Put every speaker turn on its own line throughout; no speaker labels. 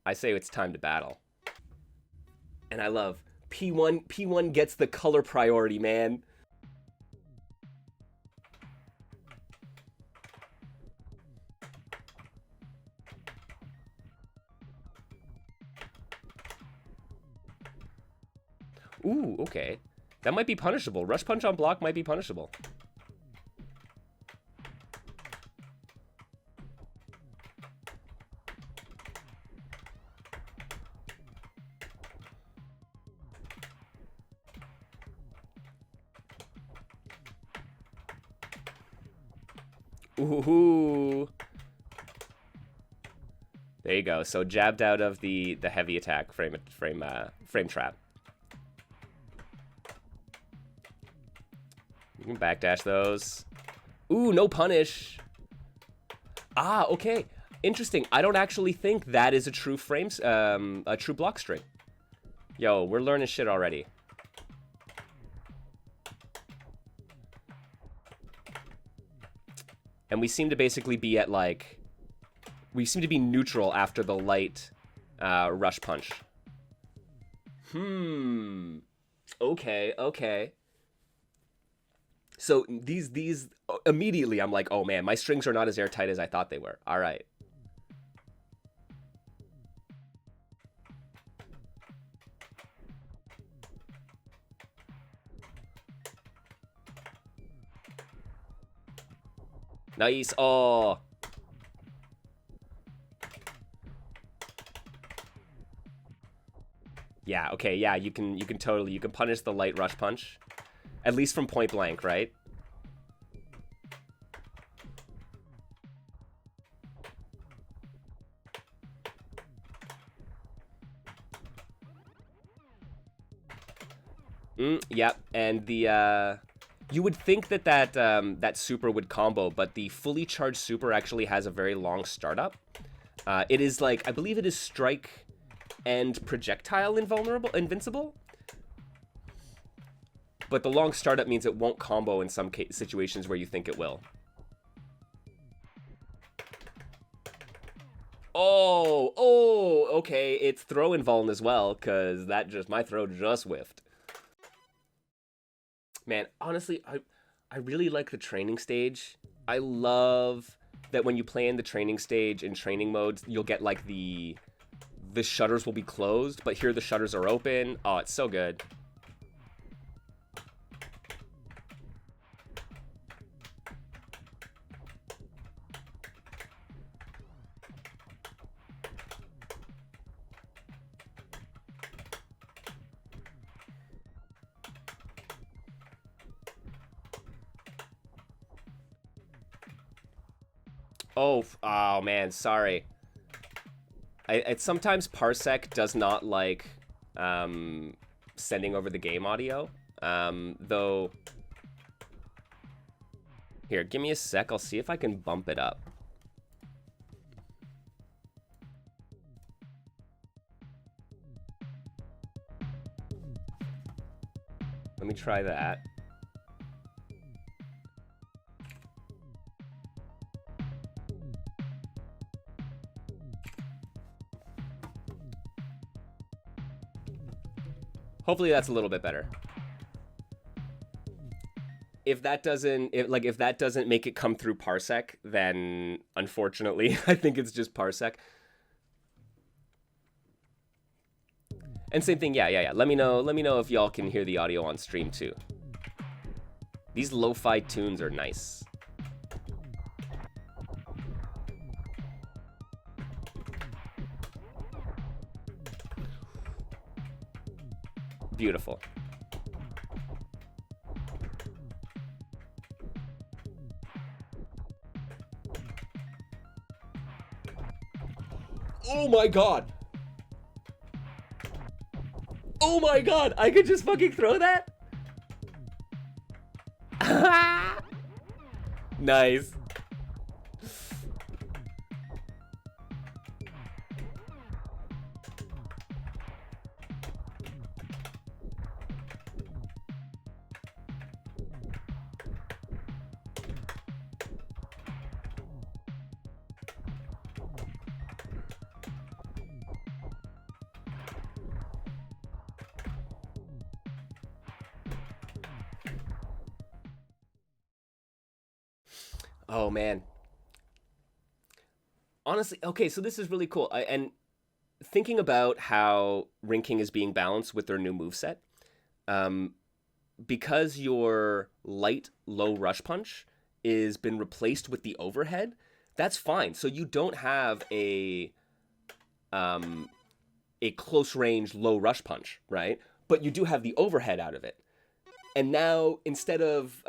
I say it's time to battle. And I love P1 gets the color priority, man. Ooh, okay. That might be punishable. Rush punch on block might be punishable. Ooh. There you go. So jabbed out of the heavy attack frame trap. You can backdash those. Ooh, no punish. Ah, okay. Interesting. I don't actually think that is a true a true block string. Yo, we're learning shit already. And we seem to basically be at, like... We seem to be neutral after the light rush punch. Okay, okay. So these... Immediately, I'm like, oh man, my strings are not as airtight as I thought they were. All right. Nice. Oh. Yeah, okay. Yeah, you can totally punish the light rush punch. At least from point blank, right? Yep, and the you would think that that super would combo, but the fully charged super actually has a very long startup. It is like, I believe it is strike and projectile invincible. But the long startup means it won't combo in some situations where you think it will. Oh, okay, it's throw invuln as well, because my throw just whiffed. Man, honestly, I really like the training stage. I love that when you play in the training stage in training modes, you'll get like the shutters will be closed, but here the shutters are open. Oh, it's so good. Oh man, sorry. Sometimes Parsec does not like sending over the game audio. Though, here, give me a sec. I'll see if I can bump it up. Let me try that. Hopefully that's a little bit better. If that doesn't make it come through Parsec, then unfortunately, I think it's just Parsec. And same thing, yeah. Let me know if y'all can hear the audio on stream too. These lo-fi tunes are nice. Beautiful. Oh my god! Oh my god! I could just fucking throw that? Nice. Oh man. Honestly, okay, so this is really cool. And thinking about how Ring King is being balanced with their new moveset, um, because your light low rush punch is been replaced with the overhead, that's fine. So you don't have a close range low rush punch, right? But you do have the overhead out of it. And now instead of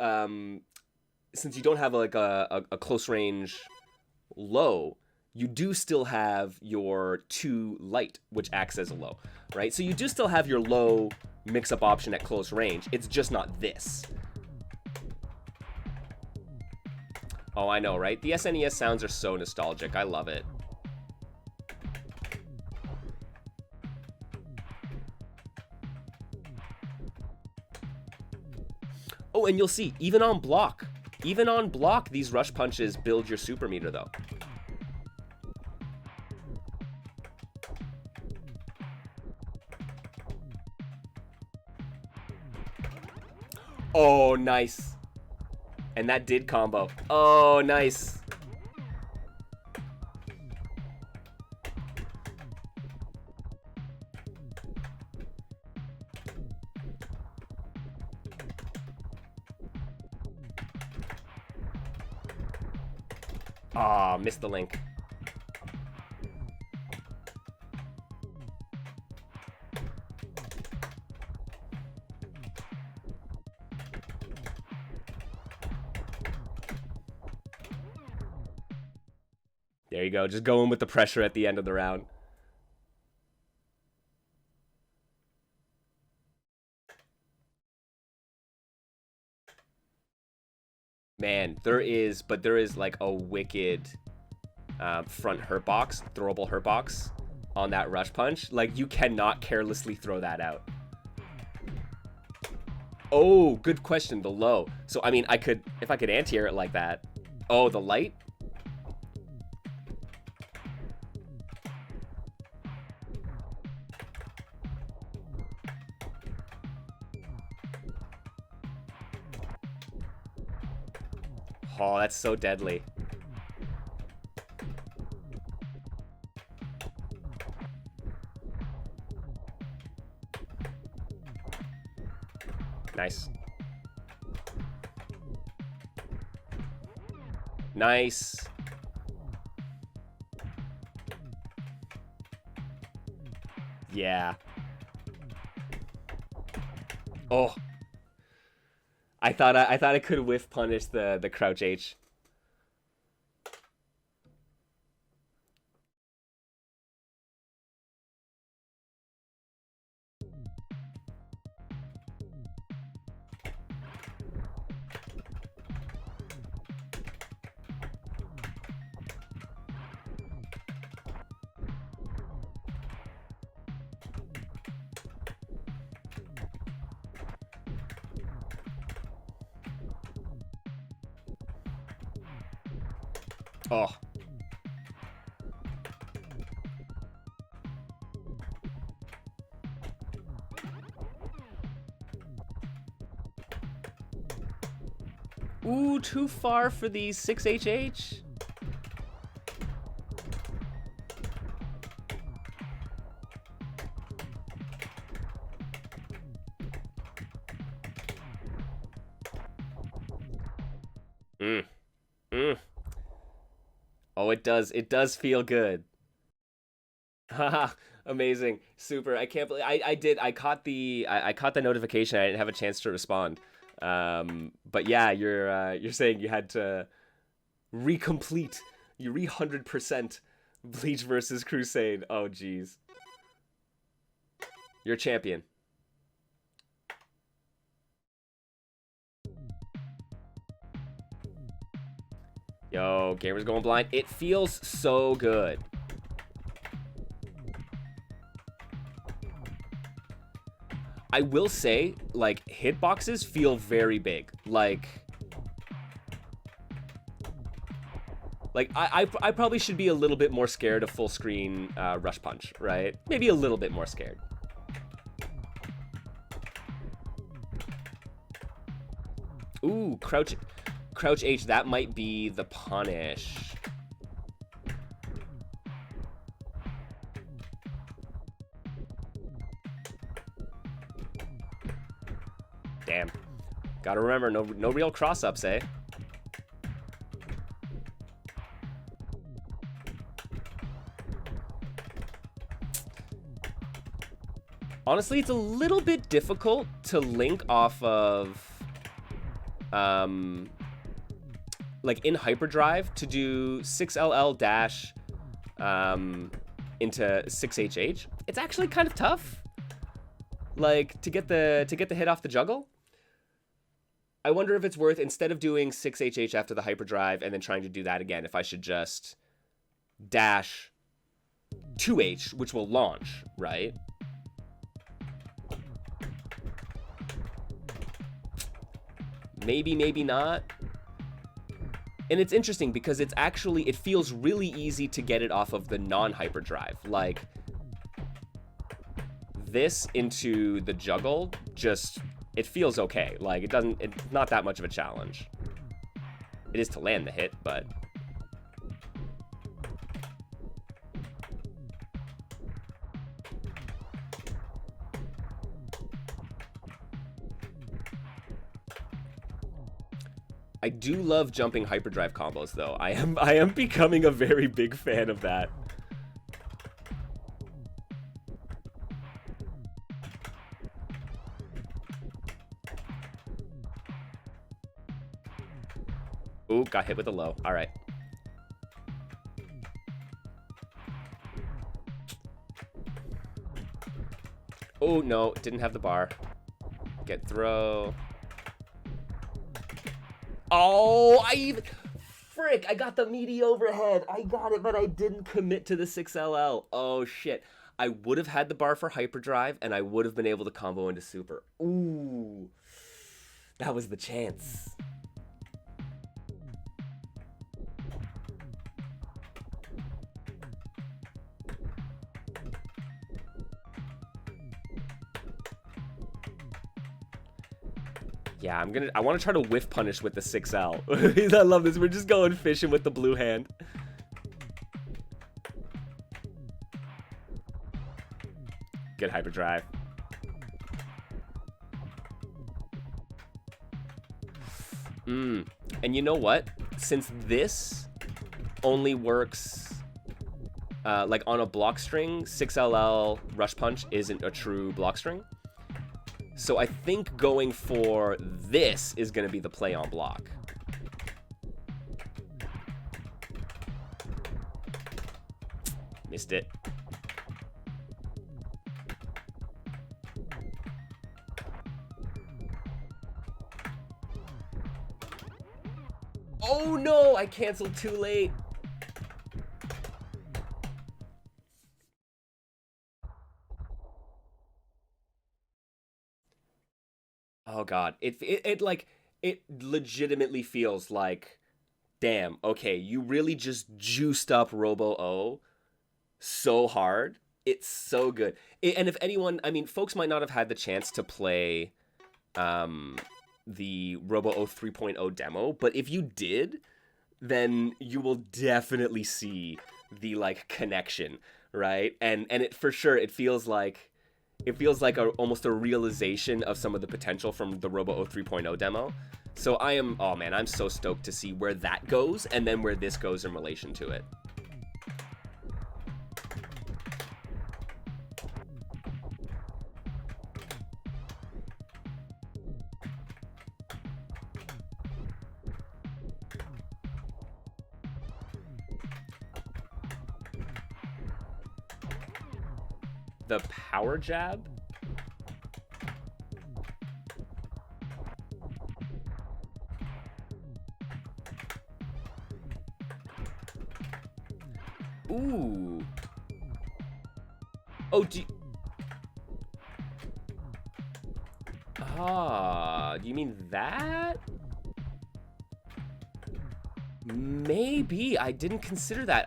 since you don't have like a close range low, you do still have your 2 light, which acts as a low, right? So you do still have your low mix-up option at close range. It's just not this. Oh, I know, right? The SNES sounds are so nostalgic. I love it. Oh, and you'll see, even on block, these rush punches build your super meter, though. Oh, nice. And that did combo. Oh, nice. Ah, missed the link. There you go. Just going with the pressure at the end of the round. Man, there is like a wicked front hurt box, throwable hurt box on that rush punch. Like, you cannot carelessly throw that out. Oh, good question. The low. So, I mean, if I could anti-air it like that. Oh, the light? Oh, that's so deadly. Nice. Nice. Yeah. Oh. I thought I could whiff punish the crouch H. Oh. Ooh, too far for the 6HH. Oh, it does feel good. Haha, amazing. Super. I can't believe I caught the notification. I didn't have a chance to respond. But yeah, you're saying you had to recomplete, you 100% Bleach versus Crusade. Oh geez. You're a champion. Yo, gamer's going blind. It feels so good. I will say, like, hitboxes feel very big. Like I probably should be a little bit more scared of full screen rush punch, right? Maybe a little bit more scared. Ooh, crouch. Crouch H, that might be the punish. Damn. Gotta remember, no real cross-ups, eh? Honestly, it's a little bit difficult to link off of, like in hyperdrive to do 6LL dash into 6HH. It's actually kind of tough, like to get the hit off the juggle. I wonder if it's worth, instead of doing 6HH after the hyperdrive and then trying to do that again, if I should just dash 2H, which will launch, right? Maybe, maybe not. And it's interesting because it's actually, it feels really easy to get it off of the non-hyperdrive. Like, this into the juggle, just, it feels okay. Like, it's not that much of a challenge. It is to land the hit, but... I do love jumping hyperdrive combos, though. I am becoming a very big fan of that. Ooh, got hit with a low. All right. Oh, no, didn't have the bar. Get throw. Oh, frick, I got the meaty overhead. I got it, but I didn't commit to the 6LL. Oh, shit. I would have had the bar for hyperdrive, and I would have been able to combo into super. Ooh, that was the chance. Yeah, I want to try to whiff punish with the 6L. I love this. We're just going fishing with the blue hand. Good hyperdrive. And you know what? Since this only works like on a block string, 6LL rush punch isn't a true block string. So I think going for this is going to be the play on block. Missed it. Oh no, I canceled too late. Oh god, it legitimately feels like, damn, okay, you really just juiced up Robo Oh so hard. It's so good. And if anyone, I mean, folks might not have had the chance to play the Robo Oh 3.0 demo, but if you did, then you will definitely see the like connection, right? And it for sure, it feels like almost a realization of some of the potential from the Robo Oh 3.0 demo. So oh man, I'm so stoked to see where that goes and then where this goes in relation to it. The power jab? Ooh. Oh, do you mean that? Maybe. I didn't consider that.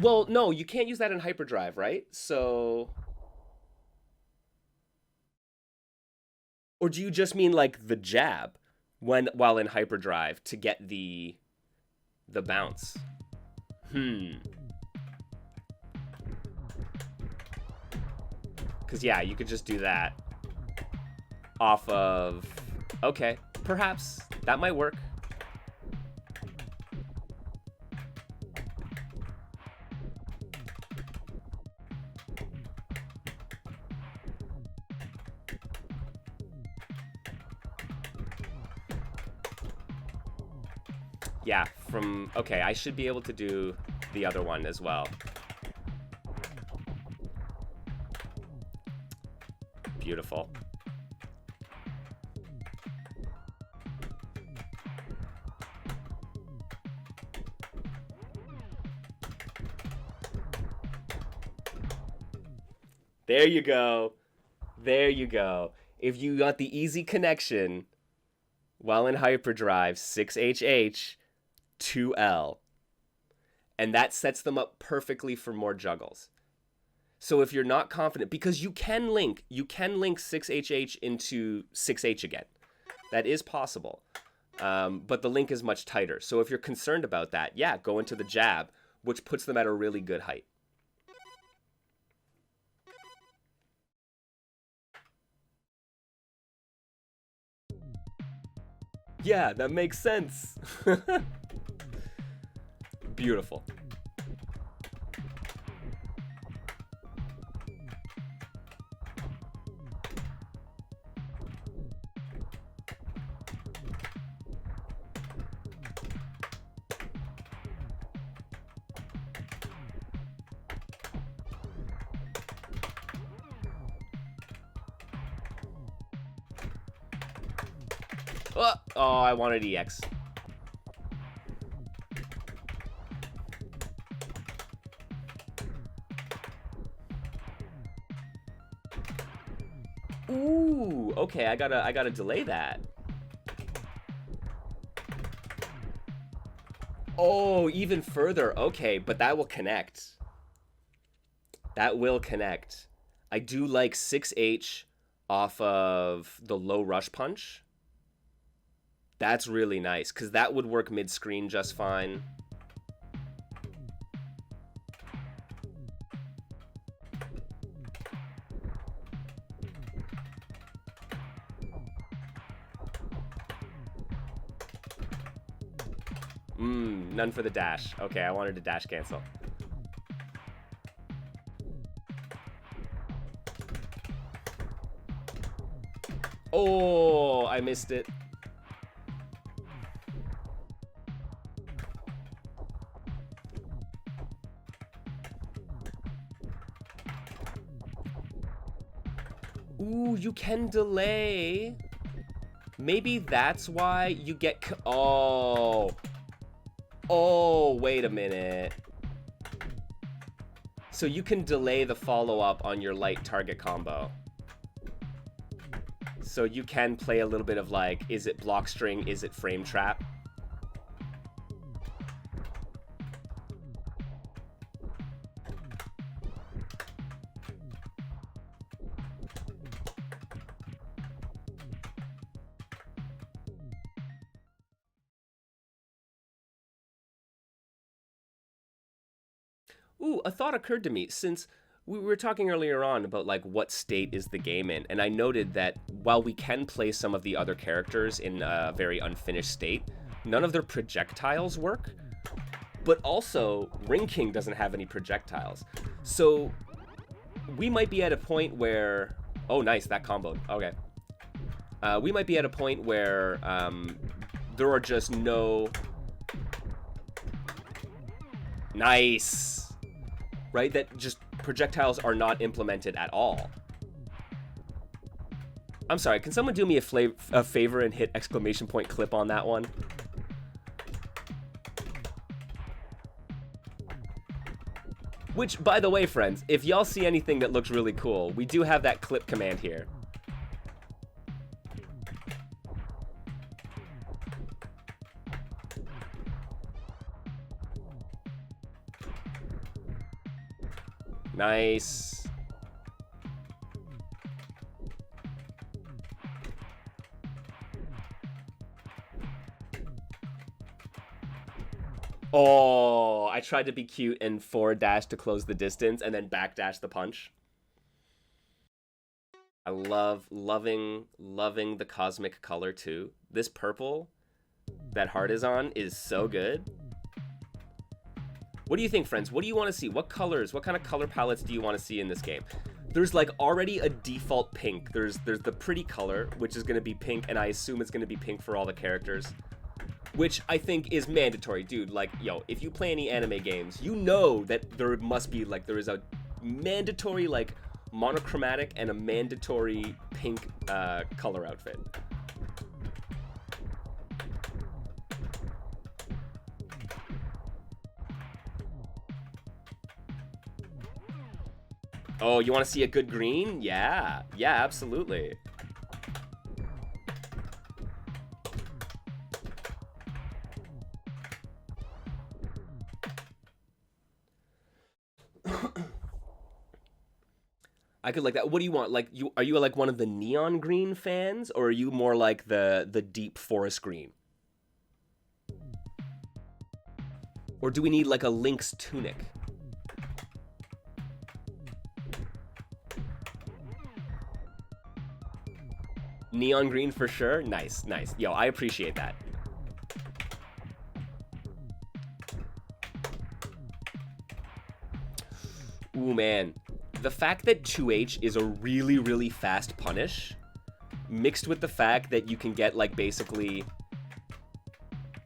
Well, no, you can't use that in hyperdrive, right? So... Or do you just mean, like, the jab? while in hyperdrive to get the bounce. Because, yeah, you could just do that off of... Okay, perhaps. That might work. Yeah, from... Okay, I should be able to do the other one as well. Beautiful. There you go. There you go. If you got the easy connection while in hyperdrive, 6HH, 2L. And that sets them up perfectly for more juggles. So if you're not confident, because you can link 6HH into 6H again. That is possible. But the link is much tighter. So if you're concerned about that, yeah, go into the jab, which puts them at a really good height. Yeah, that makes sense. Beautiful. Oh, I wanted EX. Ooh, okay, I gotta delay that. Oh, even further. Okay, but that will connect. That will connect. I do like 6H off of the low rush punch. That's really nice, because that would work mid-screen just fine. None for the dash. Okay, I wanted to dash cancel. Oh, I missed it. Ooh, you can delay. Maybe that's why you get... Oh. Oh, wait a minute. So you can delay the follow-up on your light target combo. So you can play a little bit of like, is it block string, is it frame trap? Ooh, a thought occurred to me, since we were talking earlier on about like what state is the game in, and I noted that while we can play some of the other characters in a very unfinished state, none of their projectiles work. But also, Ring King doesn't have any projectiles. So we might be at a point where... Oh, nice, that comboed. Okay. We might be at a point where there are just no... Nice! Right? That just projectiles are not implemented at all. I'm sorry, can someone do me a favor and hit exclamation point clip on that one? Which, by the way, friends, if y'all see anything that looks really cool, we do have that clip command here. Nice. Oh, I tried to be cute and forward dash to close the distance and then back dash the punch. I loving the cosmic color too. This purple that heart is on is so good. What do you think, friends? What do you want to see? What colors, what kind of color palettes do you want to see in this game? There's like already a default pink. There's the pretty color, which is going to be pink, and I assume it's going to be pink for all the characters, which I think is mandatory, dude. Like, yo, if you play any anime games, you know that there must be like, there is a mandatory like monochromatic and a mandatory pink color outfit. Oh, you want to see a good green? Yeah, absolutely. I could like that. What do you want? Like, are you like one of the neon green fans, or are you more like the deep forest green? Or do we need like a Lynx tunic? Neon green for sure. Nice. Yo, I appreciate that. Ooh, man. The fact that 2H is a really fast punish, mixed with the fact that you can get like basically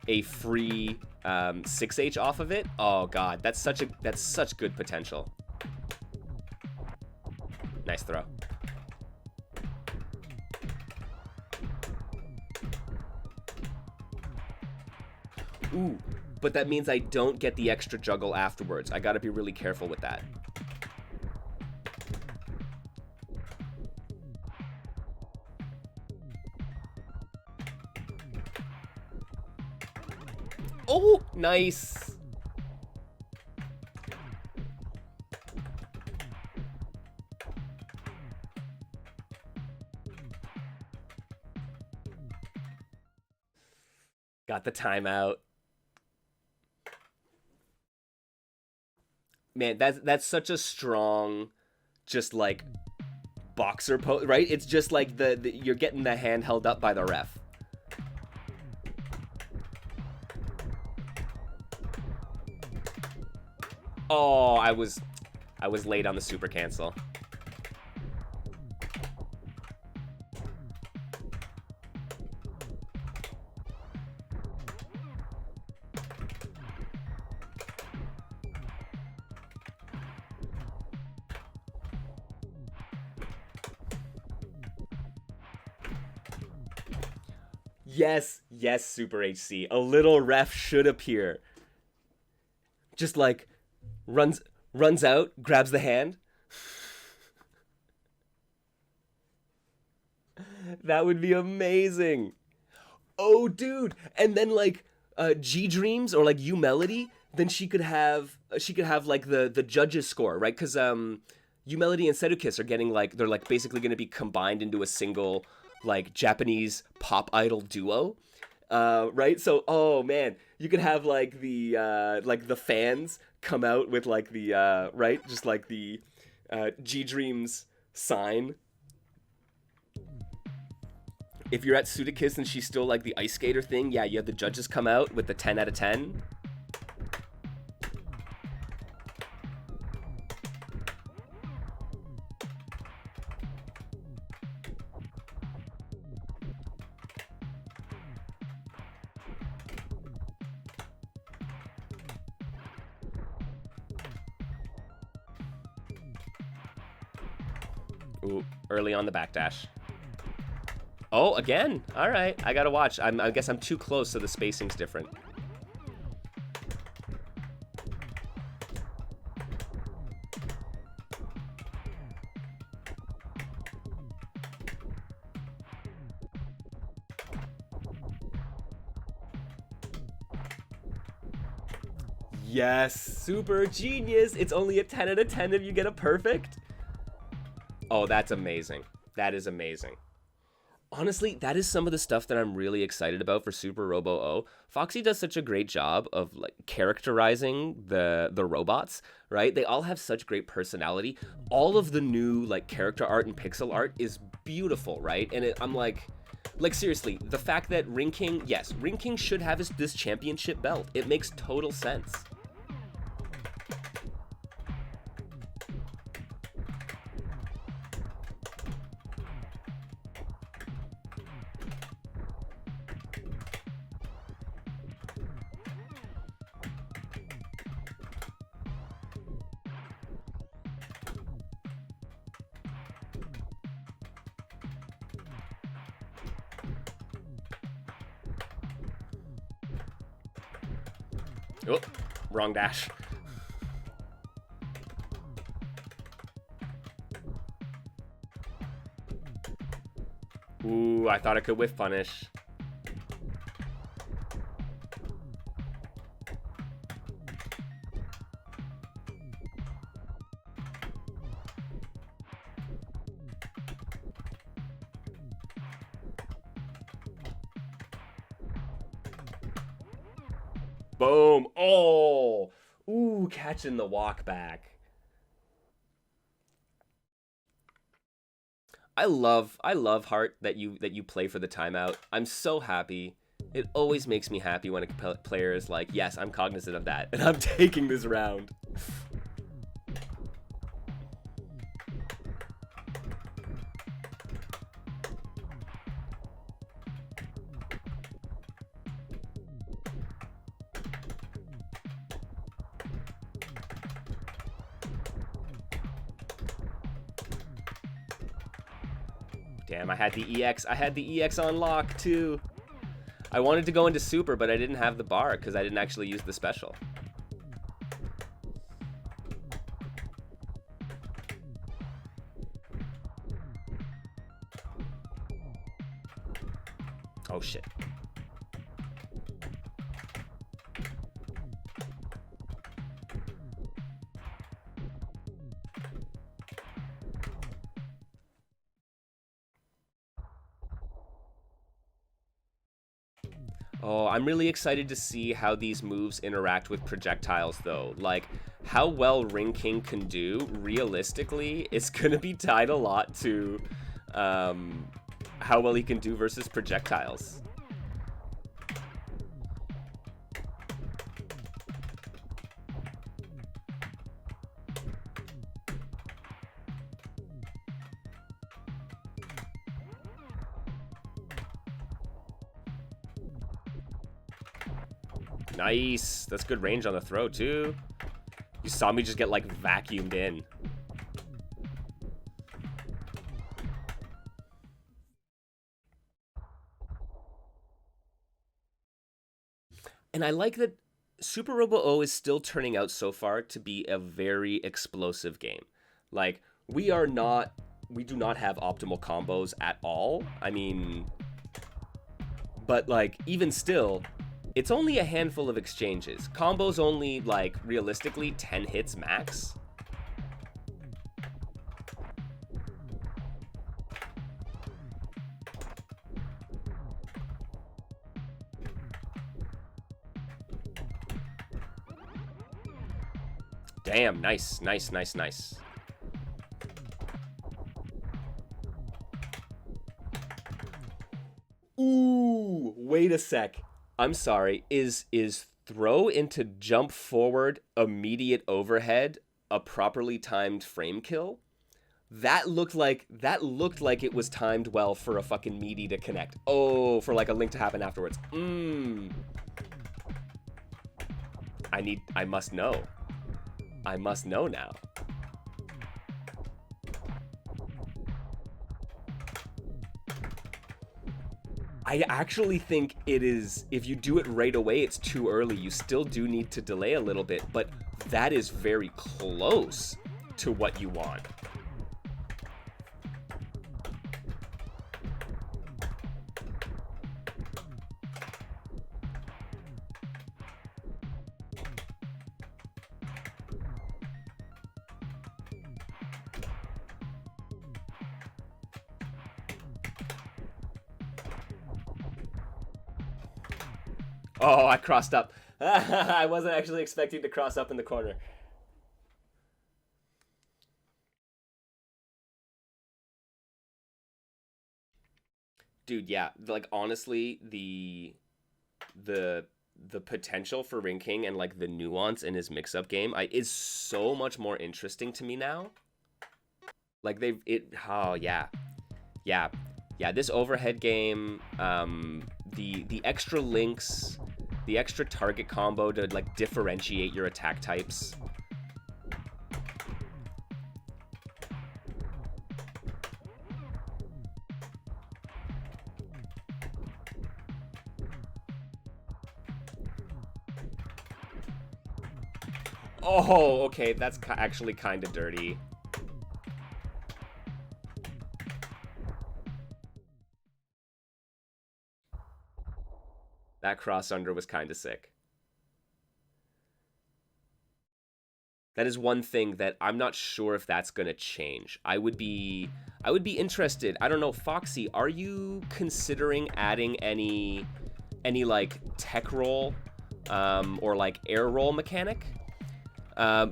a free 6H off of it. Oh god, that's such good potential. Nice throw. Ooh, but that means I don't get the extra juggle afterwards. I gotta be really careful with that. Oh, nice. Got the timeout. Man, that's such a strong, just like boxer pose, right? It's just like the you're getting the hand held up by the ref. Oh, I was late on the super cancel. Yes, Super HC. A little ref should appear. Just like runs out, grabs the hand. That would be amazing. Oh, dude. And then like G Dreams or like U Melody, then she could have like the judges score, right? Cuz U Melody and Sedukiss are getting like, they're like basically going to be combined into a single like Japanese pop idol duo. Right? So, oh man, you could have like the fans come out with like the right, just like the G Dreams sign. If you're at Sudakiss and she's still like the ice skater thing, yeah, you have the judges come out with the 10 out of 10. Ooh, early on the backdash. Oh, again. All right, I gotta watch. I guess I'm too close, so the spacing's different. Yes, super genius. It's only a 10 out of 10 if you get a perfect. Oh, that's amazing. That is amazing. Honestly, that is some of the stuff that I'm really excited about for Super Robo Oh. Foxy does such a great job of like characterizing the robots, right? They all have such great personality. All of the new like character art and pixel art is beautiful, right? And I'm like seriously, the fact that Ring King, yes, Ring King should have this championship belt. It makes total sense. Oh, wrong dash. Ooh, I thought I could whiff punish. Boom. Oh. Ooh, catching the walk back. I love Heart that you play for the timeout. I'm so happy. It always makes me happy when a player is like, yes, I'm cognizant of that, and I'm taking this round. Damn, I had the EX. I had the EX on lock, too. I wanted to go into Super, but I didn't have the bar because I didn't actually use the special. Oh, shit. Oh, I'm really excited to see how these moves interact with projectiles, though. Like, how well Ring King can do, realistically, is going to be tied a lot to how well he can do versus projectiles. Nice. That's good range on the throw, too. You saw me just get, like, vacuumed in. And I like that Super Robo O is still turning out so far to be a very explosive game. Like, we do not have optimal combos at all. I mean, but like, even still, it's only a handful of exchanges. Combos only, like, realistically 10 hits max. Damn, nice, nice, nice, nice. Ooh, wait a sec. I'm sorry. Is throw into jump forward immediate overhead a properly timed frame kill? That looked like it was timed well for a fucking meaty to connect. Oh, for like a link to happen afterwards. I must know. I must know now. I actually think it is, if you do it right away, it's too early. You still do need to delay a little bit, but that is very close to what you want. Oh, I crossed up. I wasn't actually expecting to cross up in the corner. Dude, yeah, like honestly, the the potential for Ring King and like the nuance in his mix-up game is so much more interesting to me now. Like they've it oh yeah. Yeah. Yeah, this overhead game, the extra links, the extra target combo to like differentiate your attack types. Oh, okay, that's actually kind of dirty. That cross under was kind of sick. That is one thing that I'm not sure if that's going to change. I would be interested. I don't know, Foxy, are you considering adding any like tech roll or like air roll mechanic?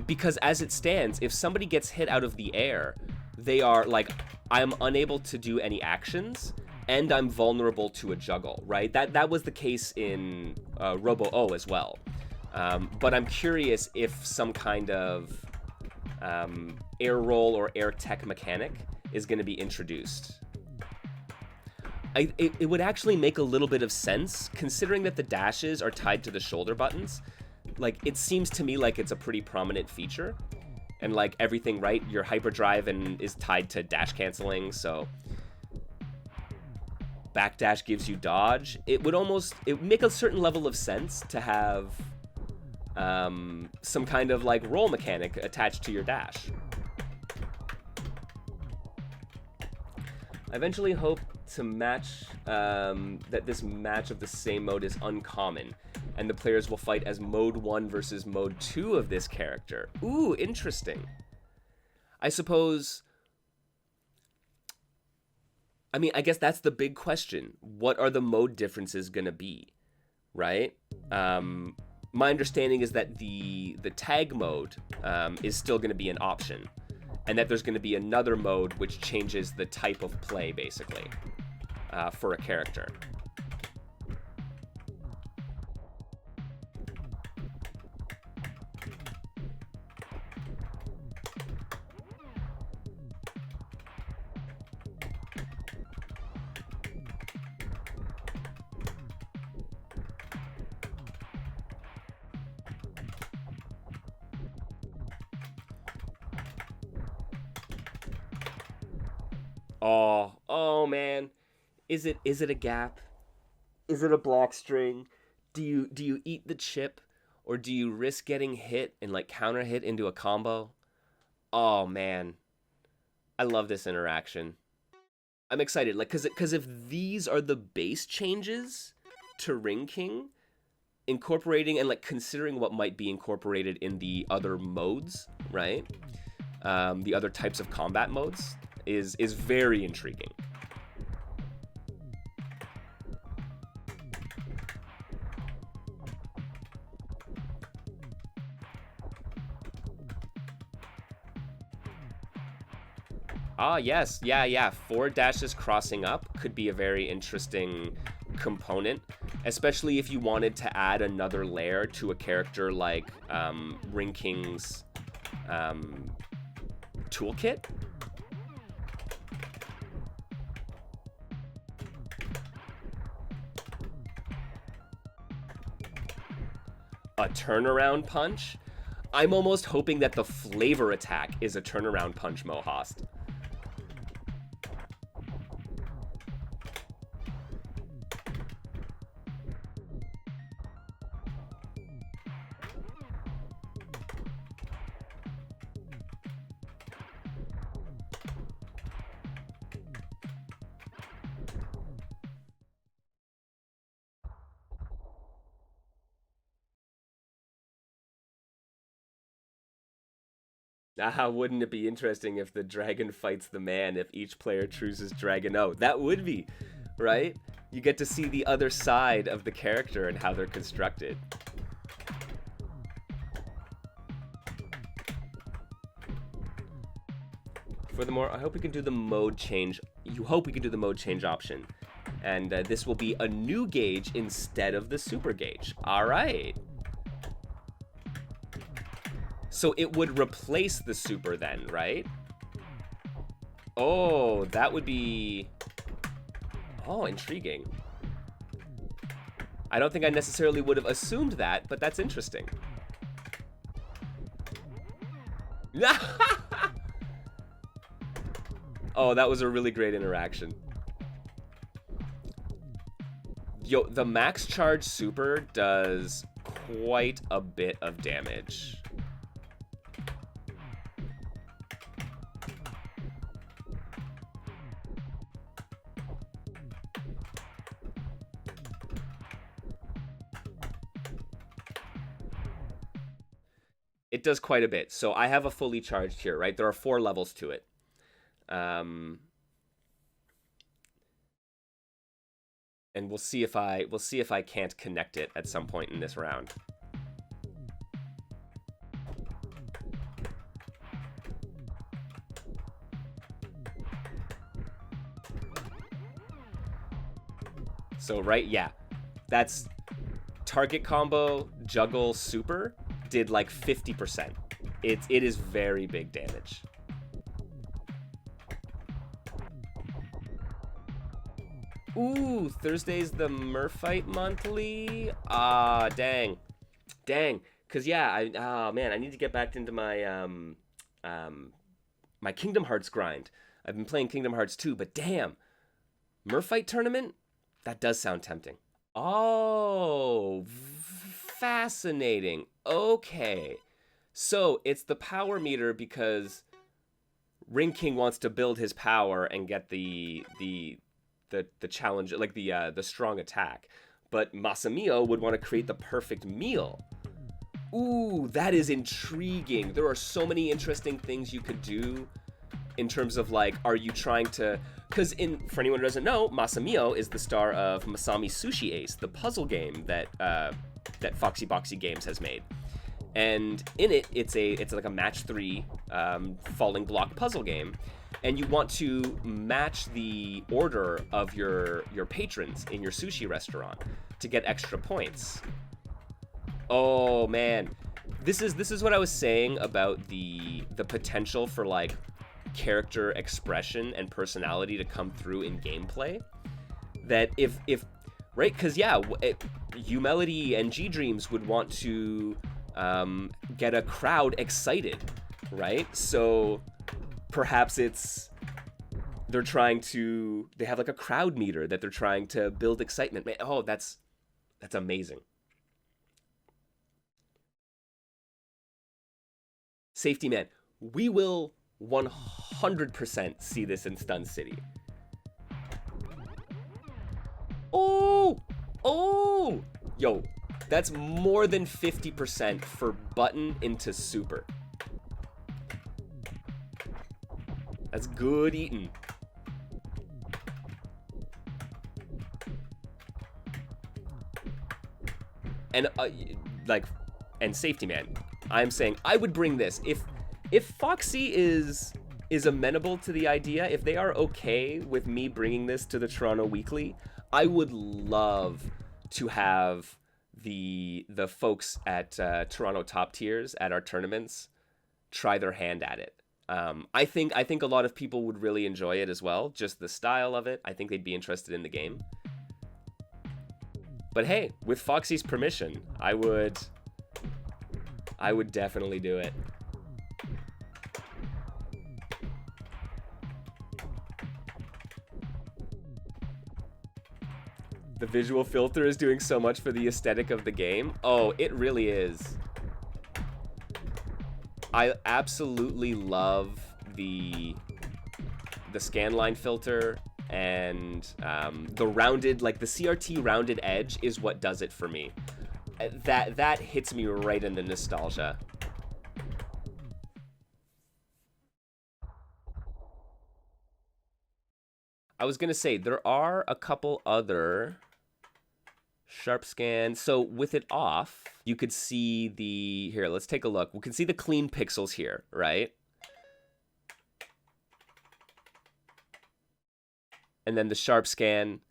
Because as it stands, if somebody gets hit out of the air, they are like, I'm unable to do any actions, and I'm vulnerable to a juggle, right? That was the case in Robo O as well. But I'm curious if some kind of air roll or air tech mechanic is going to be introduced. It would actually make a little bit of sense, considering that the dashes are tied to the shoulder buttons. Like, it seems to me like it's a pretty prominent feature. And like everything, right? Your hyperdrive is tied to dash canceling, so backdash gives you dodge. It would make a certain level of sense to have some kind of like roll mechanic attached to your dash. I eventually hope to match that this match of the same mode is uncommon, and the players will fight as Mode 1 versus Mode 2 of this character. Ooh, interesting. I suppose... I mean, I guess that's the big question. What are the mode differences going to be, right? My understanding is that the tag mode is still going to be an option, and that there's going to be another mode which changes the type of play, basically, for a character. Oh man. Is it a gap? Is it a block string? Do you eat the chip, or do you risk getting hit and like counter hit into a combo? Oh man. I love this interaction. I'm excited, like, cause if these are the base changes to Ring King, incorporating and like considering what might be incorporated in the other modes, right? The other types of combat modes is very intriguing. Ah, yes. Yeah, yeah. Forward dashes crossing up could be a very interesting component, especially if you wanted to add another layer to a character like Ring King's toolkit. A turnaround punch? I'm almost hoping that the flavor attack is a turnaround punch, Mohast. Ah, wouldn't it be interesting if the dragon fights the man if each player chooses Dragon O? That would be. right? You get to see the other side of the character and how they're constructed. Furthermore, I hope we can do the mode change. You hope we can do the mode change option. And this will be a new gauge instead of the super gauge. All right. So it would replace the super then, right? Oh, that would be... Oh, intriguing. I don't think I necessarily would have assumed that, but that's interesting. Oh, that was a really great interaction. Yo, the max charge super does quite a bit of damage. It does quite a bit. So I have a fully charged here, right? There are 4 levels to it. And we'll see if I can't connect it at some point in this round. So right, yeah, that's target combo, juggle, super did like 50%. It is very big damage. Ooh, Thursday's the Murphite monthly. Ah, dang. Cause yeah, oh man, I need to get back into my my Kingdom Hearts grind. I've been playing Kingdom Hearts 2, but damn, Murphite tournament? That does sound tempting. Oh, fascinating. Okay. So it's the power meter because Ring King wants to build his power and get the challenge, like the strong attack. But Masamiyo would want to create the perfect meal. Ooh, that is intriguing. There are so many interesting things you could do in terms of like, are you trying to... Because for anyone who doesn't know, Masamiyo is the star of Masami Sushi Ace, the puzzle game that Foxyboxygames has made. And in it, it's like a match 3 falling block puzzle game. And you want to match the order of your patrons in your sushi restaurant to get extra points. Oh man, this is what I was saying about the potential for like character expression and personality to come through in gameplay. That if right, because yeah, U-Melody and G-Dreams would want to get a crowd excited, right? So perhaps they have like a crowd meter that they're trying to build excitement. Man, oh, that's amazing. Safety man, we will 100% see this in Stun City. Oh, yo, that's more than 50% for button into super. That's good eating. And and safety man, I'm saying I would bring this if Foxy is amenable to the idea, if they are okay with me bringing this to the Toronto Weekly, I would love to have the folks at Toronto Top Tiers at our tournaments try their hand at it. I think a lot of people would really enjoy it as well, just the style of it. I think they'd be interested in the game. But hey, with Foxy's permission, I would definitely do it. The visual filter is doing so much for the aesthetic of the game. Oh, it really is. I absolutely love the scanline filter, and the rounded, like the CRT rounded edge is what does it for me. That hits me right in the nostalgia. I was gonna say there are a couple other sharp scan. So with it off, you could see the here. Let's take a look. We can see the clean pixels here, right? And then the sharp scan,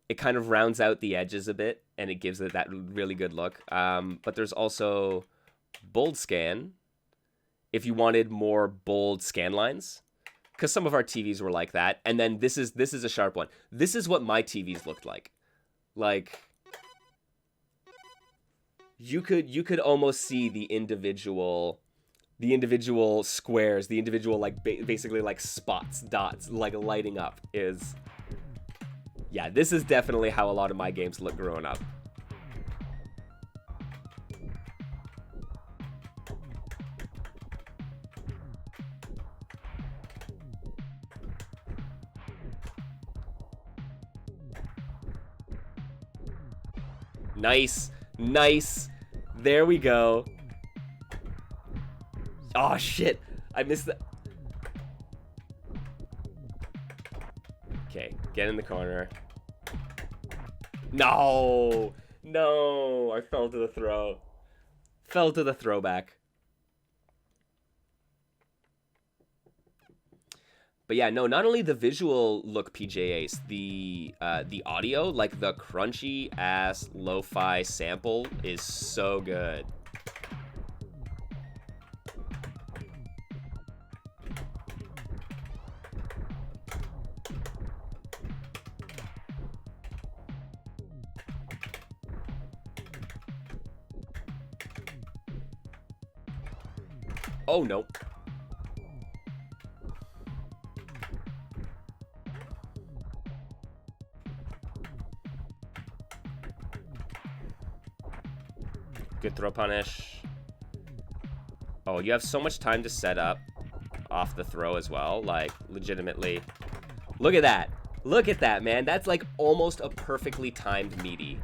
it kind of rounds out the edges a bit, and it gives it that really good look. But there's also bold scan if you wanted more bold scan lines, because some of our TVs were like that. And then this is a sharp one. This is what my TVs looked like. Like you could almost see the individual squares, the individual like basically like spots, dots, like lighting up. Yeah, this is definitely how a lot of my games look growing up. Nice, nice. There we go. Oh shit, I missed that. Okay, get in the corner. No, no, I fell to the throw. Fell to the throwback. But yeah, no, not only the visual look PJ Ace, the audio, like the crunchy ass lo-fi sample is so good. Oh no. Good throw punish. Oh, you have so much time to set up off the throw as well. Like, legitimately. Look at that. Look at that, man. That's like almost a perfectly timed meaty.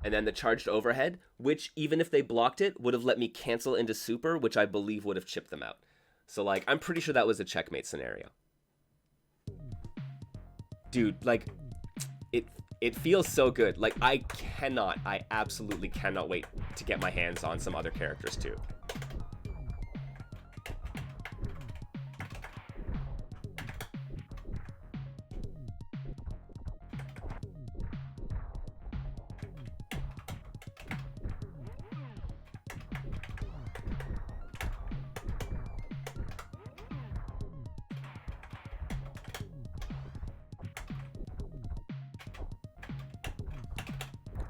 And then the charged overhead, which even if they blocked it, would have let me cancel into super, which I believe would have chipped them out. So, like, I'm pretty sure that was a checkmate scenario. Dude, like, it feels so good. Like, I absolutely cannot wait to get my hands on some other characters, too.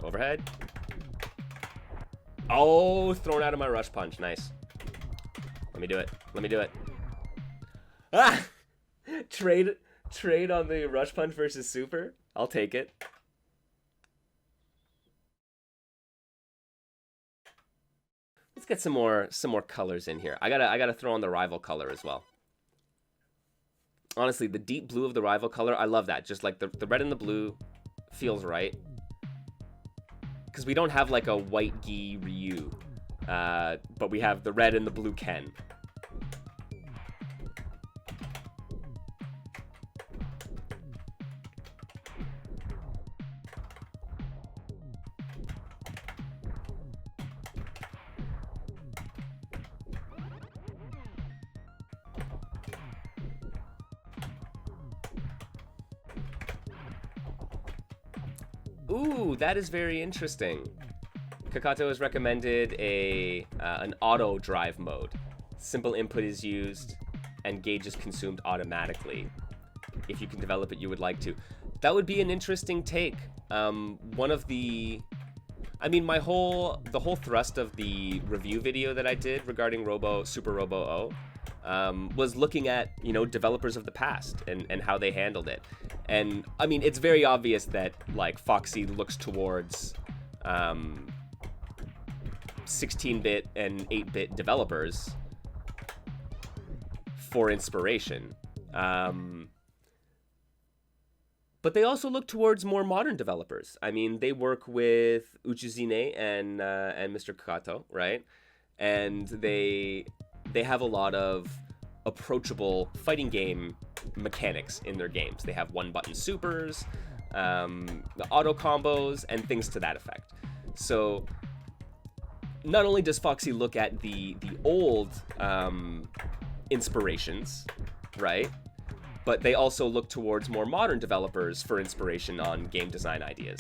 Overhead. Oh, thrown out of my rush punch. Nice. Let me do it. Let me do it. Ah! Trade on the rush punch versus super. I'll take it. Let's get some more colors in here. I gotta throw on the rival color as well. Honestly, the deep blue of the rival color, I love that. Just like the red and the blue feels right. Because we don't have like a white Gi Ryu, but we have the red and the blue Ken. Ooh, that is very interesting. Kakato has recommended an auto drive mode. Simple input is used and gauge is consumed automatically. If you can develop it, you would like to. That would be an interesting take. One of the... I mean, the whole thrust of the review video that I did regarding Super Robo Oh was looking at, you know, developers of the past and how they handled it. And I mean, it's very obvious that like Foxy looks towards 16-bit and 8-bit developers for inspiration. But But they also look towards more modern developers. I mean, they work with Uchizine and Mr. Kakato, right? And they have a lot of approachable fighting game mechanics in their games. They have one-button supers, the auto combos, and things to that effect. So not only does Foxy look at the old inspirations, right? But they also look towards more modern developers for inspiration on game design ideas.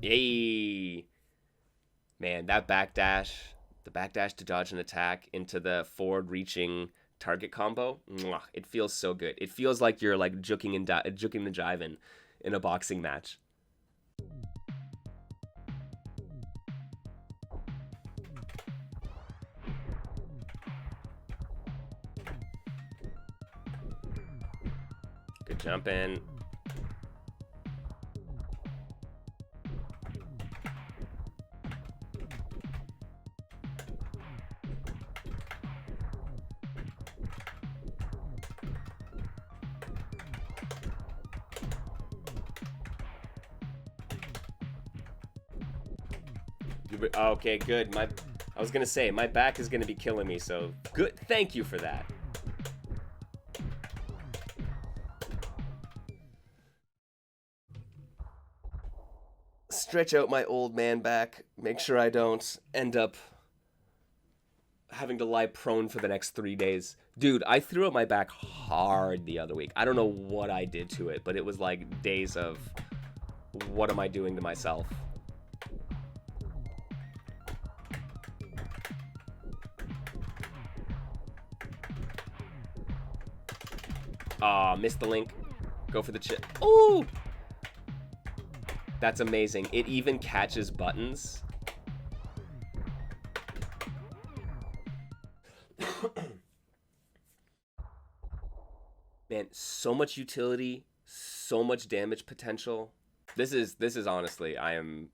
Yay! Man, that backdash, the backdash to dodge an attack into the forward-reaching target combo, mwah, it feels so good. It feels like you're like juking and jiving in a boxing match. Good jump in. Okay, good. I was gonna say, my back is gonna be killing me, so good. Thank you for that. Stretch out my old man back. Make sure I don't end up having to lie prone for the next 3 days. Dude, I threw out my back hard the other week. I don't know what I did to it, but it was like days of what am I doing to myself? Aw, missed the link. Go for the chip. Ooh! That's amazing. It even catches buttons. Man, so much utility, so much damage potential. This is honestly, I am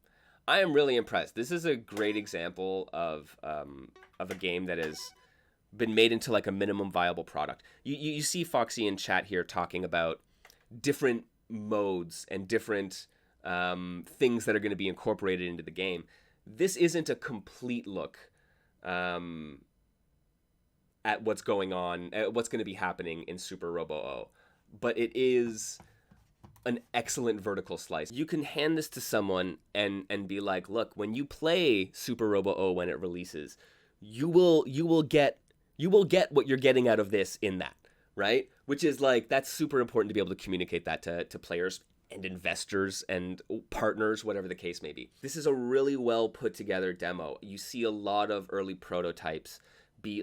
really impressed. This is a great example of a game that has been made into like a minimum viable product. You see Foxy in chat here talking about different modes and different things that are going to be incorporated into the game. This isn't a complete look at what's going on, at what's going to be happening in Super Robo Oh, but it is an excellent vertical slice. You can hand this to someone and be like, look, when you play Super Robo Oh when it releases, you will get what you're getting out of this in that, right? Which is like, that's super important to be able to communicate that to players and investors and partners, whatever the case may be. This is a really well put together demo. You see a lot of early prototypes.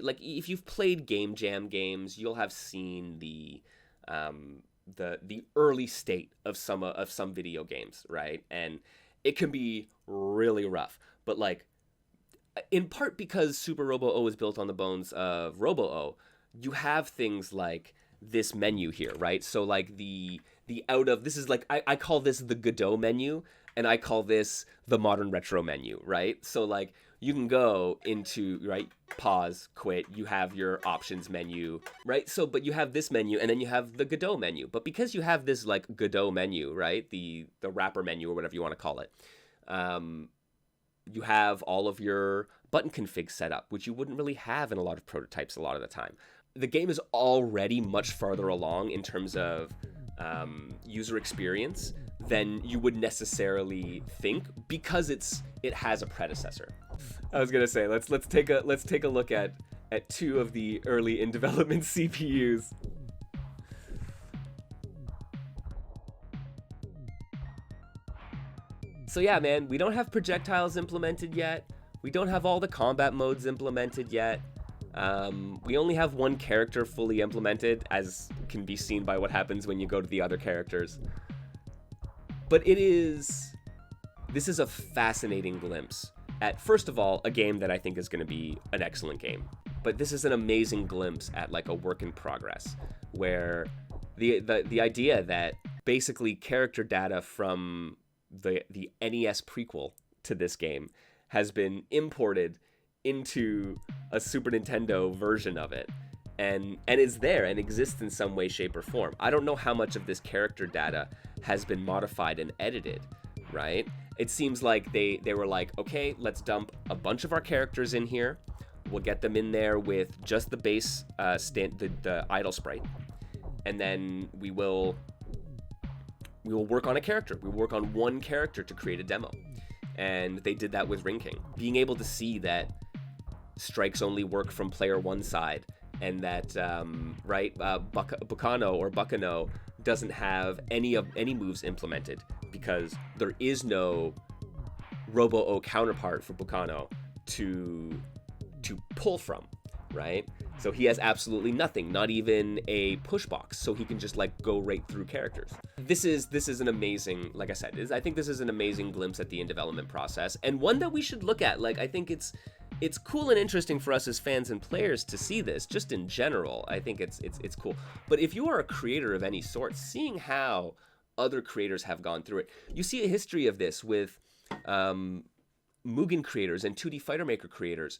Like, if you've played Game Jam games, you'll have seen the early state of some video games, right? And it can be really rough, but like, in part because Super Robo Oh is built on the bones of Robo Oh, you have things like this menu here, right? So like this is like, I call this the Godot menu, and I call this the modern retro menu, right? So like, you can go into, right, pause, quit, you have your options menu, right? So, but you have this menu, and then you have the Godot menu. But because you have this like Godot menu, right, the wrapper menu or whatever you want to call it, you have all of your button config set up, which you wouldn't really have in a lot of prototypes a lot of the time. The game is already much farther along in terms of user experience than you would necessarily think, because it has a predecessor. I was gonna say, let's take a look at two of the early in development CPUs. So yeah, man, we don't have projectiles implemented yet. We don't have all the combat modes implemented yet. We only have one character fully implemented, as can be seen by what happens when you go to the other characters. But this is a fascinating glimpse at, first of all, a game that I think is going to be an excellent game. but this is an amazing glimpse at like a work in progress, where the idea that basically character data from the NES prequel to this game has been imported into a Super Nintendo version of it, and is there and exists in some way, shape, or form. I don't know how much of this character data has been modified and edited, right? It seems like they were like, okay, let's dump a bunch of our characters in here. We'll get them in there with just the base the idle sprite, and then we will work on a character. We will work on one character to create a demo. And they did that with Ring King. Being able to see that strikes only work from player one side, and that Buccano doesn't have any moves implemented because there is no Robo O counterpart for Buccano to pull from, right? So he has absolutely nothing, not even a push box, so he can just like go right through characters. This is an amazing, like I said, I think this is an amazing glimpse at the in-development process, and one that we should look at. Like, I think it's cool and interesting for us as fans and players to see this, just in general. I think it's cool. But if you are a creator of any sort, seeing how other creators have gone through it, you see a history of this with Mugen creators and 2D Fighter Maker creators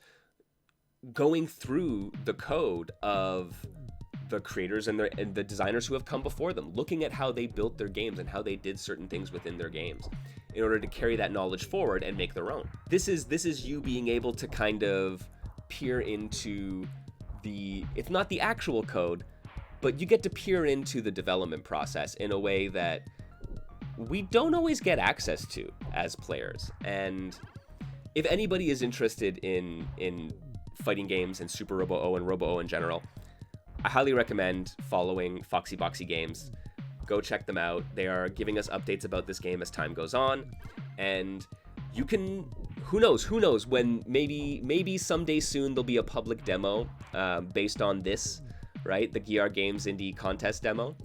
going through the code of the creators and the designers who have come before them, looking at how they built their games and how they did certain things within their games in order to carry that knowledge forward and make their own. This is you being able to kind of peer into it's not the actual code, but you get to peer into the development process in a way that we don't always get access to as players. And if anybody is interested in fighting games and Super Robo Oh and Robo Oh in general, I highly recommend following Foxyboxygames. Go check them out. They are giving us updates about this game as time goes on, and you can, who knows when maybe someday soon there'll be a public demo based on this, right? The GR Games Indie Contest demo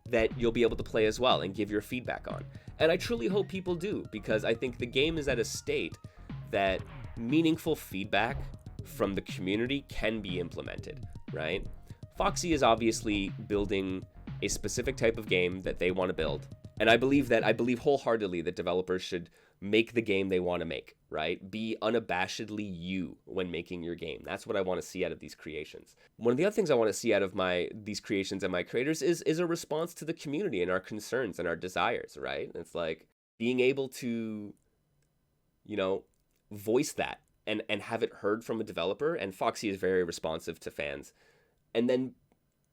that you'll be able to play as well and give your feedback on. And I truly hope people do, because I think the game is at a state that meaningful feedback from the community can be implemented, right? Foxy is obviously building a specific type of game that they want to build, and I believe wholeheartedly that developers should make the game they want to make, right? Be unabashedly you when making your game. That's what I want to see out of these creations. One of the other things I want to see out of these creations and my creators is a response to the community and our concerns and our desires, right? It's like being able to, voice that and have it heard from a developer, and Foxy is very responsive to fans. And then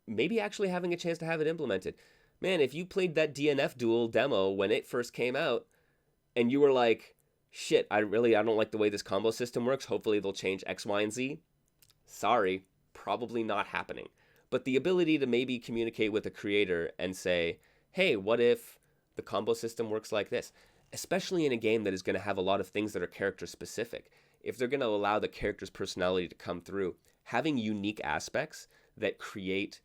maybe actually having a chance to have it implemented. Man, if you played that DNF Duel demo when it first came out, and you were like, shit, I don't like the way this combo system works, hopefully they'll change X, Y, and Z. Sorry, probably not happening. But the ability to maybe communicate with a creator and say, hey, what if the combo system works like this? Especially in a game that is going to have a lot of things that are character specific. If they're going to allow the character's personality to come through, having unique aspects that create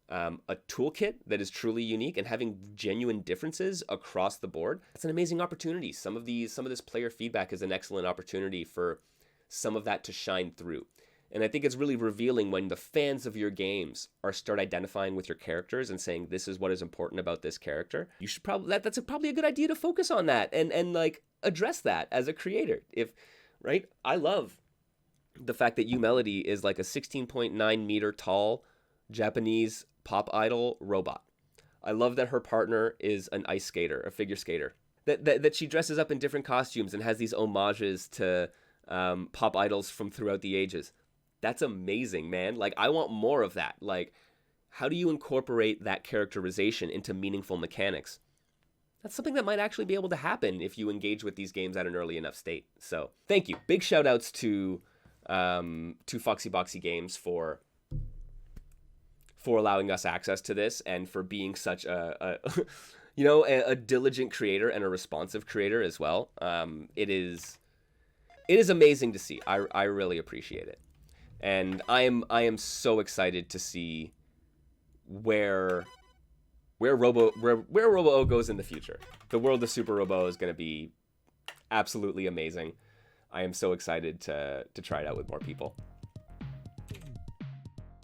a toolkit that is truly unique and having genuine differences across the board, that's an amazing opportunity. Some of this player feedback is an excellent opportunity for some of that to shine through. And I think it's really revealing when the fans of your games start identifying with your characters and saying, this is what is important about this character. You should that's probably a good idea to focus on that and like address that as a creator. Right? I love the fact that U-Melody is like a 16.9 meter tall Japanese pop idol robot. I love that her partner is an ice skater, a figure skater. That she dresses up in different costumes and has these homages to pop idols from throughout the ages. That's amazing, man. Like, I want more of that. Like, how do you incorporate that characterization into meaningful mechanics? That's something that might actually be able to happen if you engage with these games at an early enough state. So, thank you. Big shout outs to Foxyboxygames for allowing us access to this and for being such a diligent creator and a responsive creator as well. It is amazing to see. I really appreciate it. And I am so excited to see where Robo O goes in the future. The world of Super Robo is going to be absolutely amazing. I am so excited to try it out with more people.